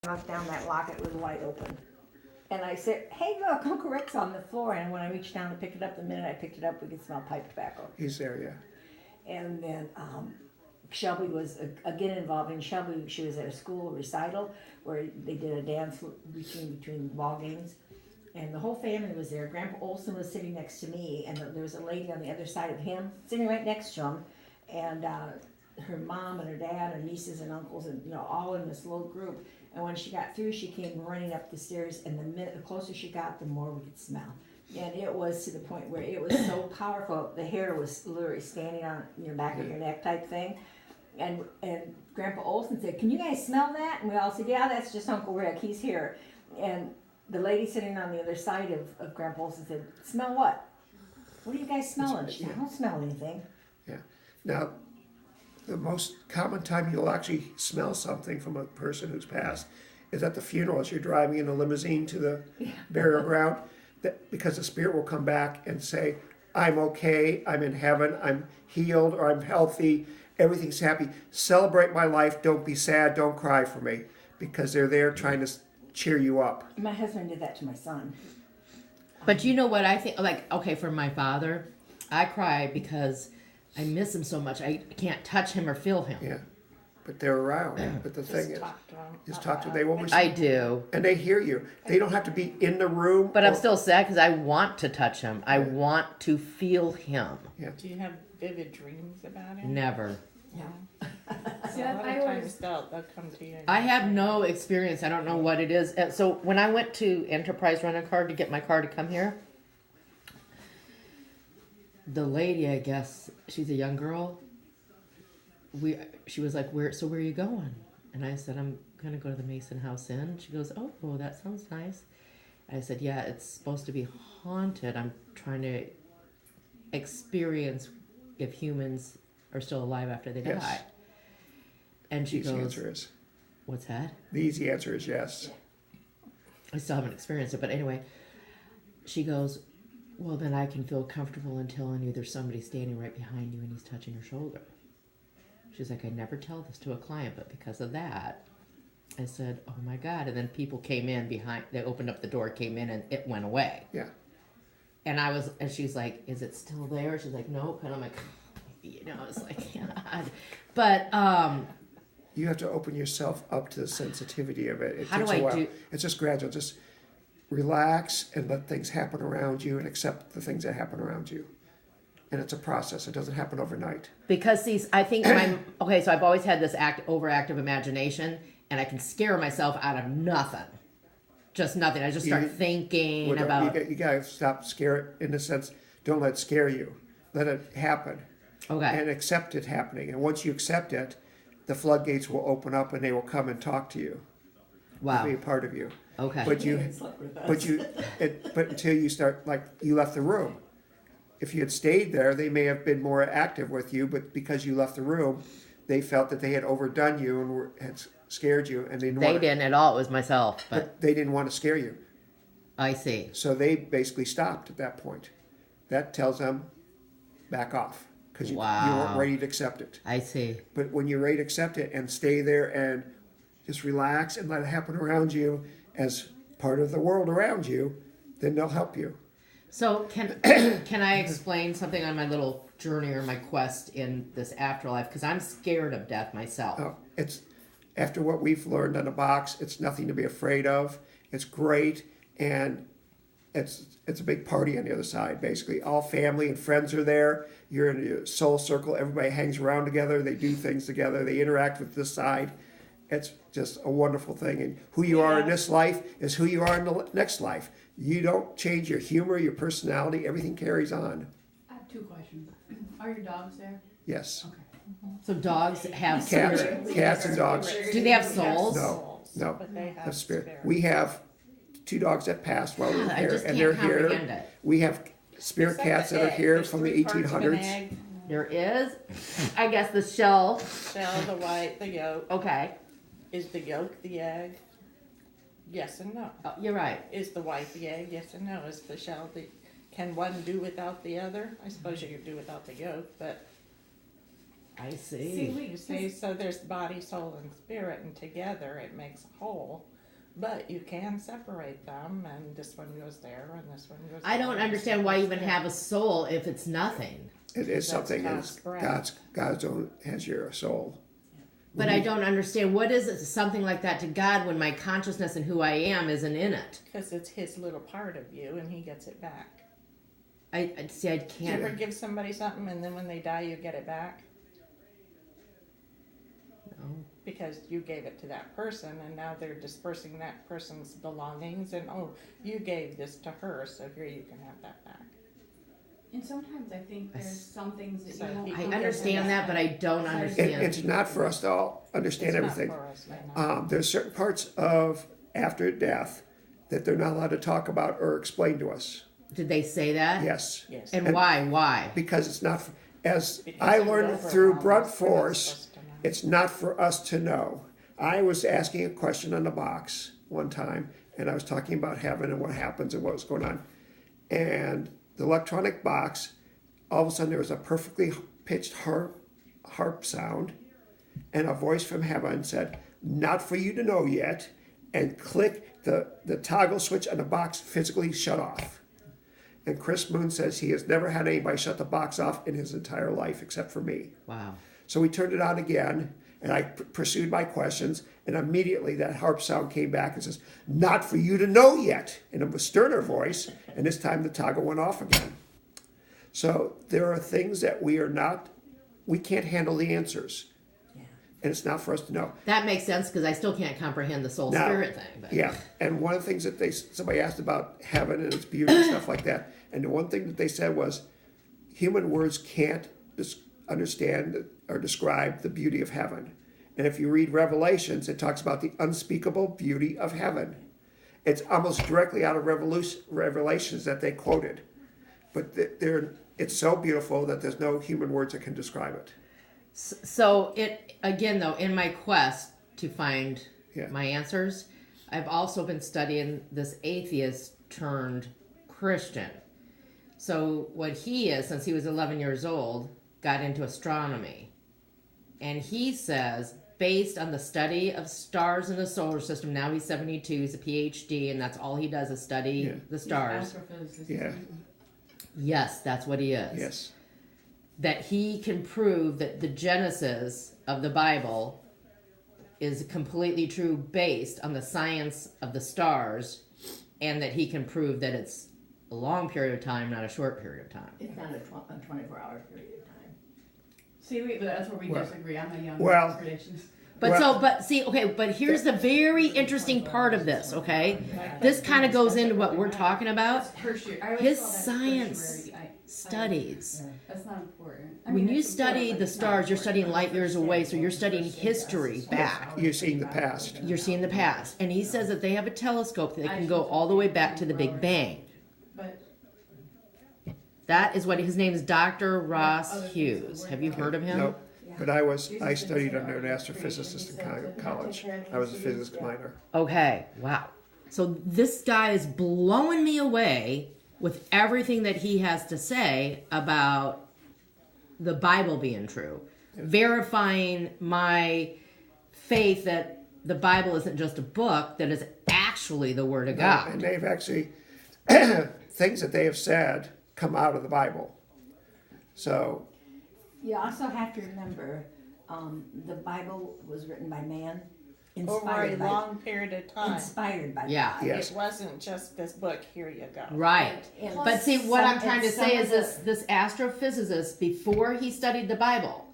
knocked down that lock, it was wide open. And I said, hey, look, Uncle Rick's on the floor. And when I reached down to pick it up, the minute I picked it up, we could smell pipe tobacco. He's there, yeah. And then Shelby was again involved. In Shelby, she was at a school recital where they did a dance between ball games. And the whole family was there. Grandpa Olson was sitting next to me, and there was a lady on the other side of him, sitting right next to him. And her mom and her dad, her nieces and uncles, and all in this little group. And when she got through, she came running up the stairs, and the closer she got, the more we could smell. And it was to the point where it was so powerful. The hair was literally standing on your back of your neck type thing. And Grandpa Olson said, "Can you guys smell that?" And we all said, "Yeah, that's just Uncle Rick. He's here." And the lady sitting on the other side of Grandpa Olson said, "Smell what? What are you guys smelling?" She said, "I don't smell anything." Yeah. Now, the most common time you'll actually smell something from a person who's passed is at the funeral as you're driving in a limousine to the burial ground, because the spirit will come back and say, "I'm okay, I'm in heaven, I'm healed, or I'm healthy, everything's happy. Celebrate my life, don't be sad, don't cry for me," because they're there trying to cheer you up. My husband did that to my son. But you know what I think, okay, for my father, I cry because I miss him so much. I can't touch him or feel him. Yeah, but they're around. But the thing is, just talk to them. They will receive. I do. And they hear you. They don't have to be in the room. But I'm still sad because I want to touch him. I want to feel him. Yeah. Do you have vivid dreams about him? Never. No. So a lot of times they'll come to you. I have no experience. I don't know what it is. So when I went to Enterprise Rent-A-Car to get my car to come here, the lady, I guess, she's a young girl. She was like, where are you going? And I said, I'm going to go to the Masonhouse Inn. She goes, oh, that sounds nice. I said, yeah, it's supposed to be haunted. I'm trying to experience if humans are still alive after they die. And she goes, the answer is, what's that? the easy answer is yes. I still haven't experienced it, but anyway, she goes, well, then I can feel comfortable in telling you there's somebody standing right behind you and he's touching your shoulder. She's like, I never tell this to a client, but because of that, I said, oh my God. And then people came in behind, they opened up the door, came in, and it went away. Yeah. And she's like, is it still there? She's like, nope. And I'm like, it's like, God. But, you have to open yourself up to the sensitivity of it. It how takes do a I while. do? It's just gradual. Just relax and let things happen around you and accept the things that happen around you. And it's a process. It doesn't happen overnight. Because see, I think so I've always had this overactive imagination, and I can scare myself out of nothing. Just nothing. I just start thinking about. You gotta stop scare it in a sense. Don't let it scare you. Let it happen. Okay. And accept it happening. And once you accept it, the floodgates will open up and they will come and talk to you. Wow. They'll be a part of you. Okay. But until you start, like you left the room. If you had stayed there, they may have been more active with you, but because you left the room, they felt that they had overdone you and had scared you, and they didn't at all. It was myself, but they didn't want to scare you. I see. So they basically stopped at that point. That tells them back off because you weren't ready to accept it. I see. But when you're ready to accept it and stay there and just relax and let it happen around you as part of the world around you, then they'll help you. So can I explain something on my little journey or my quest in this afterlife? Because I'm scared of death myself. Oh, it's after what we've learned on the box. It's nothing to be afraid of. It's great, and it's a big party on the other side. Basically, all family and friends are there. You're in a soul circle. Everybody hangs around together. They do things together. They interact with this side. It's just a wonderful thing. And who you are in this life is who you are in the next life. You don't change your humor, your personality. Everything carries on. I have two questions. Are your dogs there? Yes. Okay. So dogs have spirits. Cats and dogs. Do they have souls? No. But they have spirit. We have 2 dogs that passed while we were I here, just and can't they're here. comprehend it. We have spirit cats that are here from the 1800s. There is, I guess, the shell. Shell, the white, the yolk. Okay. Is the yolk the egg? Yes and no. Oh, you're right. Is the white the egg? Yes and no. Is the shell the... Can one do without the other? I suppose you could do without the yolk, but... I see. You see, so there's body, soul, and spirit, and together it makes a whole. But you can separate them, and this one goes there, and this one goes. I don't there, understand and why this you one even goes have a soul if it's nothing. It is That's something, God's it's breath. God's own, has your soul. But I don't understand, what is it, something like that to God when my consciousness and who I am isn't in it? because it's his little part of you, and he gets it back. I see, I Do you ever can't. give somebody something, and then when they die, you get it back? No. Because you gave it to that person, and now they're dispersing that person's belongings, and oh, you gave this to her, so here you can have that back. And sometimes I think there's some things that So you won't. he- I look at understand them. that, but I don't understand. It's not for us to all understand It's not everything. for us right now. There's certain parts of after death that they're not allowed to talk about or explain to us. Did they say that? Yes. Yes. And why? Why? Because it's not, as Because I you learned over through almost, Brunt we're not Force, supposed to know. it's not for us to know. I was asking a question on the box one time, and I was talking about heaven and what happens and what was going on. And the electronic box, all of a sudden there was a perfectly pitched harp sound, and a voice from heaven said, "Not for you to know yet," and click, the toggle switch on the box physically shut off. And Chris Moon says he has never had anybody shut the box off in his entire life except for me. Wow. So we turned it on again, and I pursued my questions, and immediately that harp sound came back and says, "Not for you to know yet," in a sterner voice, and this time the toggle went off again. So there are things that we can't handle the answers, and it's not for us to know. That makes sense because I still can't comprehend the soul Now, spirit thing. But. Yeah, and one of the things that somebody asked about heaven and its beauty and stuff like that, and the one thing that they said was, human words can't understand or describe the beauty of heaven. And if you read Revelations, it talks about the unspeakable beauty of heaven. It's almost directly out of Revelations that they quoted, but it's so beautiful that there's no human words that can describe it. So it again though, in my quest to find Yeah. my answers, I've also been studying this atheist turned Christian. So what he is, since he was 11 years old, got into astronomy. And he says, based on the study of stars in the solar system, now he's 72, he's a PhD, and that's all he does is study the stars. Astrophysicist. Yeah. Yes, that's what he is. Yes. That he can prove that the Genesis of the Bible is completely true based on the science of the stars, and that he can prove that it's a long period of time, not a short period of time. It's not a 24-hour period of time. See, but that's where we Well- disagree. I'm a young well- creationist. But here's the very interesting part of this, okay? This kind of goes into what we're talking about. That's tertiary. I always His call that science tertiary. studies. That's not important. I When mean, you it's important, study but the it's not stars, you're important. studying light years away, so you're studying history back. You're seeing the past. You're seeing the past. And he says that they have a telescope that can go all the way back to the Big Bang. But That is what his name is, Dr. Ross Hughes. Have you heard of him? Nope. But I studied under an astrophysicist in college. I was a physics minor. Okay, wow. So this guy is blowing me away with everything that he has to say about the Bible being true, verifying my faith that the Bible isn't just a book, that it's actually the Word of God. And they've actually, things that they have said come out of the Bible. So, You also have to remember, the Bible was written by man, Over a inspired by, long period of time. inspired by Yeah. God. yes. It wasn't just this book, here you go. Right. And But see, what some- I'm trying to and say some is of this astrophysicist, before he studied the Bible,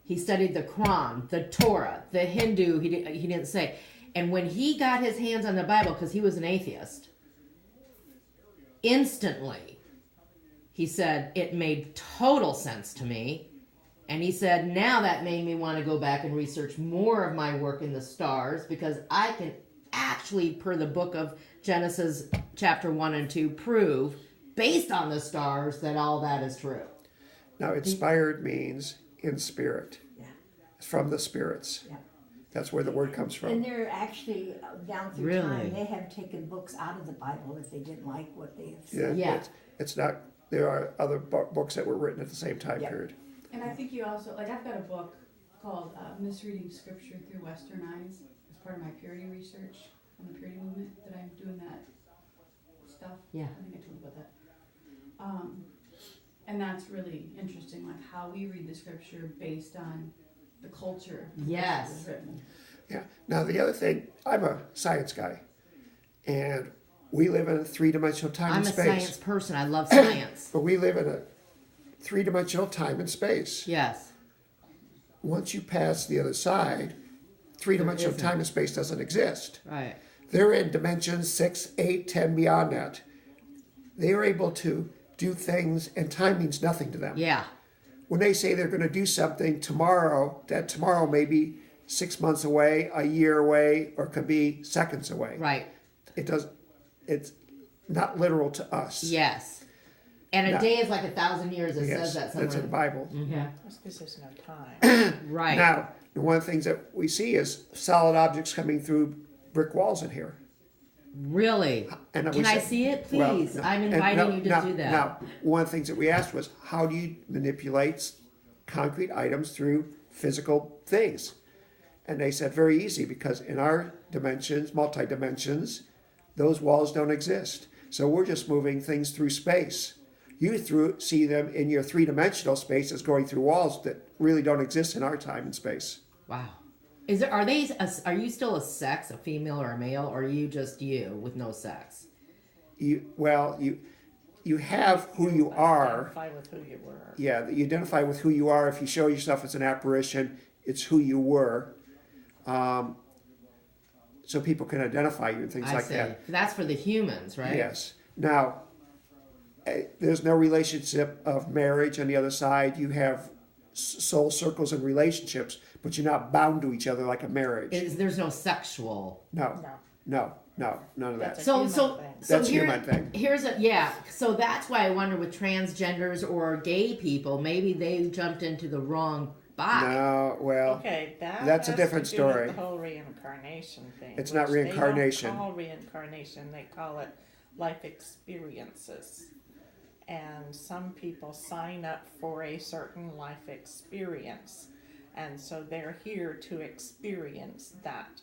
he studied the Quran, the Torah, the Hindu, he didn't say. And when he got his hands on the Bible, because he was an atheist, instantly, he said, it made total sense to me. And he said, now that made me want to go back and research more of my work in the stars, because I can actually, per the book of Genesis chapter 1 and 2, prove, based on the stars, that all that is true. Now, inspired means in spirit. Yeah. It's from the spirits. Yeah. That's where the word comes And from. they're actually, down through Really? time, they have taken books out of the Bible if they didn't like what they have said. Yeah. Yeah. It's not, there are other books that were written at the same time Yeah. period. And I think you also, like, I've got a book called Misreading Scripture Through Western Eyes as part of my purity research. on the purity movement that I'm doing that stuff. Yeah. I think I told you about that. And that's really interesting, like how we read the scripture based on the culture. in which Yes. it was written. Yeah. Now the other thing, I'm a science guy, and we live in a three-dimensional time I'm and a space. science person. I love science. But we live in a three-dimensional time and space. Yes. Once you pass the other side, three-dimensional isn't. time and space doesn't exist. Right. They're in dimensions 6, 8, 10, beyond that. They are able to do things, and time means nothing to them. Yeah. When they say they're going to do something tomorrow, that tomorrow may be 6 months away, a year away, or could be seconds away. Right. It's not literal to us. Yes. And a Now- day is like 1,000 years. It Yes, says that that's in the somewhere. Bible. Yeah. That's because there's no time. Right. Now, one of the things that we see is solid objects coming through brick walls in here. Really? And Can I see it, Well, please? no, I'm and inviting you to now, do that. Now, one of the things that we asked was, how do you manipulate concrete items through physical things? And they said very easy, because in our dimensions, multi-dimensions, those walls don't exist. So we're just moving things through space. You see them in your three-dimensional space as going through walls that really don't exist in our time and space. Wow. Are you still a sex, a female or a male, or are you just you with no sex? You have who you are. Identify with who you were. Yeah, you identify with who you are. If you show yourself as an apparition, it's who you were. So people can identify you and things I like see. that. That's for the humans, right? Yes. Now, there's no relationship of marriage on the other side. You have soul circles and relationships, but you're not bound to each other like a marriage. There's no sexual. No, No. none of that. That's a So human so thing. so That's here, human thing. Here's a yeah. So that's why I wonder with transgenders or gay people, maybe they jumped into the wrong box. No, well, Okay, that's a has different to do with story. The whole reincarnation thing. It's not which reincarnation. They don't call reincarnation. They call it life experiences. And some people sign up for a certain life experience, and so they're here to experience that.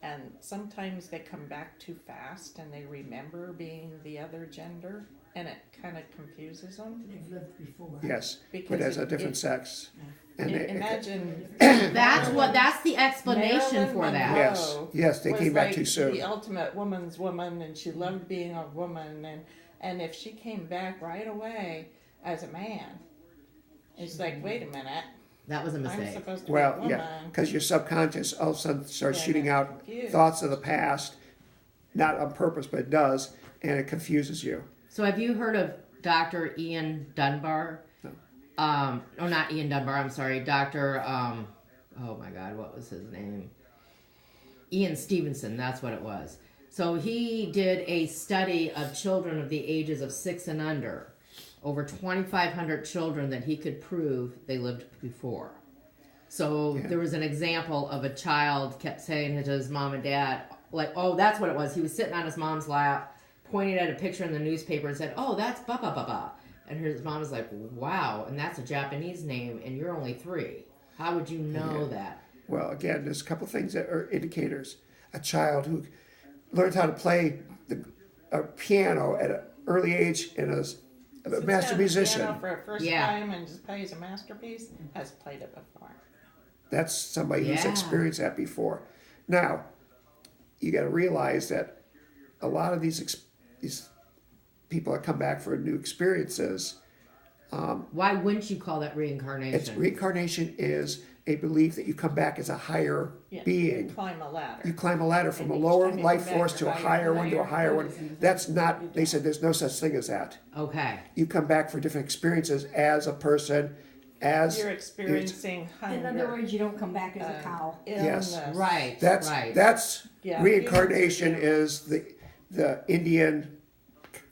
And sometimes they come back too fast, and they remember being the other gender, and it kind of confuses them. They've lived before. yes, Because but as a it- different it- sex. And they- Imagine That's the explanation Marilyn for that. Monroe Yes, they was came back like too soon. the ultimate woman's woman, and she loved being a woman, and if she came back right away as a man, it's like, wait a minute, That was a I'm mistake. supposed to Well, be a woman. yeah, because your subconscious all of a sudden starts Yeah, shooting get out confused. thoughts of the past, not on purpose, but it does, and it confuses you. So have you heard of Dr. Ian Dunbar? No. Oh, not Ian Dunbar. I'm sorry, Dr. Oh my God, what was his name? Ian Stevenson. That's what it was. So he did a study of children of the ages of 6 and under, over 2,500 children that he could prove they lived before. So Yeah. there was an example of a child kept saying to his mom and dad, like, oh, that's what it was. He was sitting on his mom's lap, pointed at a picture in the newspaper and said, oh, that's ba ba ba ba. And his mom was like, wow, and that's a Japanese name, and you're only 3. How would you know that? Well, again, there's a couple things that are indicators. A child who learns how to play a piano at an early age and is a Sits master down at the musician. piano for a first Yeah. time and just plays a masterpiece, has played it before. That's somebody who's Yeah. experienced that before. Now, you got to realize that a lot of these people that come back for new experiences, Why wouldn't you call that reincarnation? it's reincarnation is a belief that you come back as a higher Yeah, being. you climb a ladder. You climb a ladder from And a each lower time you life come back, force to you're a higher higher and one to a higher. higher one. That's not, they said there's no such thing as that. Okay. You come back for different experiences as a person, as You're experiencing In hunger. other words, you don't come back as a cow. Yes. illness. Right. that's right. Yeah, reincarnation humans is the Indian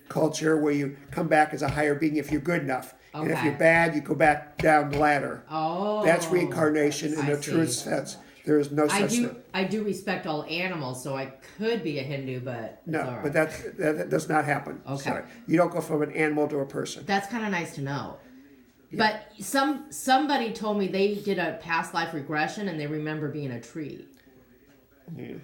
culture where you come back as a higher being if you're good enough. And if Okay. you're bad, you go back down the ladder. Oh. That's reincarnation in I the true see. sense. There is no I such do. thing. I do respect all animals, so I could be a Hindu, but No, it's all right. but that does not happen. Okay. Sorry. You don't go from an animal to a person. That's kind of nice to know. But somebody told me they did a past life regression and they remember being a tree. Yeah.